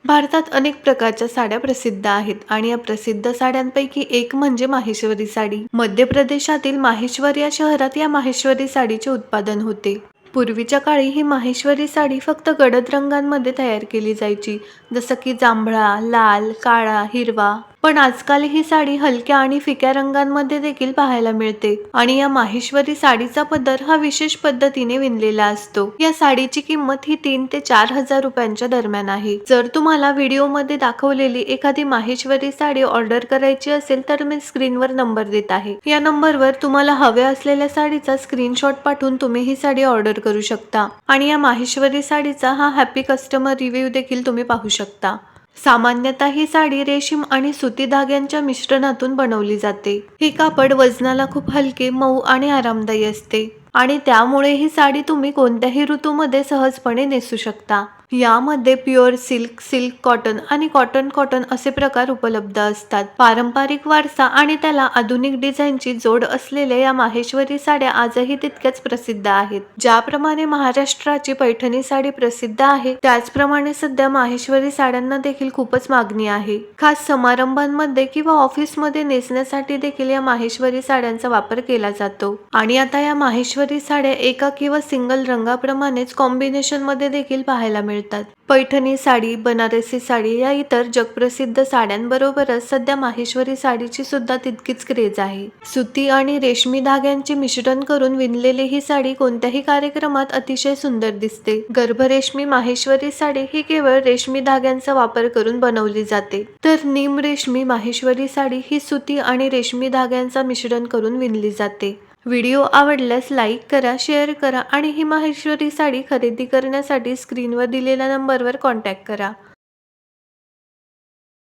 भारतात अनेक प्रकारच्या साड्या प्रसिद्ध आहेत आणि या प्रसिद्ध साड्यांपैकी एक म्हणजे माहेश्वरी साडी. मध्य प्रदेशातील माहेश्वर या शहरात या माहेश्वरी साडीचे उत्पादन होते. पूर्वीच्या काळी ही माहेश्वरी साडी फक्त गडद रंगांमध्ये तयार केली जायची, जसं की जांभळा, लाल, काळा, हिरवा. पण आजकाल ही साडी हलक्या आणि फिक्या रंगांमध्ये देखील पाहायला मिळते आणि या माहेश्वरी साडीचा पदर हा विशेष पद्धतीने विणलेला असतो. या साडीची किंमत ही 3 ते 4,000 रुपयांच्या दरम्यान आहे. जर तुम्हाला व्हिडिओमध्ये दाखवलेली एखादी माहेश्वरी साडी ऑर्डर करायची असेल तर मी स्क्रीनवर नंबर देत आहे. या नंबरवर तुम्हाला हव्या असलेल्या साडीचा स्क्रीनशॉट पाठवून तुम्ही ही साडी ऑर्डर करू शकता आणि या माहेश्वरी साडीचा हा हॅपी कस्टमर रिव्ह्यू देखील तुम्ही पाहू शकता. सामान्यतः ही साडी रेशीम आणि सुती धाग्यांच्या मिश्रणातून बनवली जाते. हे कापड वजनाला खूप हलके, मऊ आणि आरामदायी असते आणि त्यामुळे ही साडी तुम्ही कोणत्याही ऋतूमध्ये सहजपणे नेसू शकता. यामध्ये प्युअर सिल्क, सिल्क कॉटन आणि कॉटन असे प्रकार उपलब्ध असतात. पारंपरिक वारसा आणि त्याला आधुनिक डिझाईनची जोड असलेल्या या माहेश्वरी साड्या आजही तितक्याच प्रसिद्ध आहेत. ज्याप्रमाणे महाराष्ट्राची पैठणी साडी प्रसिद्ध आहे, त्याचप्रमाणे सध्या माहेश्वरी साड्यांना देखील खूपच मागणी आहे. खास समारंभांमध्ये किंवा ऑफिसमध्ये नेसण्यासाठी देखील या माहेश्वरी साड्यांचा वापर केला जातो आणि आता या माहेश्वरी साड्या एका किंवा सिंगल रंगाप्रमाणेच कॉम्बिनेशन मध्ये देखील पाहायला मिळतात. पैठणी साडी, बनारसी साडी या इतर जगप्रसिद्ध साड्यांबरोबरच सध्या माहेश्वरी साडीची सुद्धा तितकीच क्रेज आहे. सुती आणि रेशमी धाग्यांचे मिश्रण करून विणलेली ही साडी कोणत्याही कार्यक्रमात अतिशय सुंदर दिसते. गर्भरेशमी माहेश्वरी साडी ही केवळ रेशमी धाग्यांचा वापर करून बनवली जाते, तर निम रेशमी माहेश्वरी साडी ही सुती आणि रेशमी धाग्यांचा मिश्रण करून विणली जाते. व्हिडिओ आवडल्यास लाईक करा, शेअर करा आणि ही माहेश्वरी साडी खरेदी करण्यासाठी स्क्रीनवर दिलेल्या नंबरवर कॉन्टॅक्ट करा.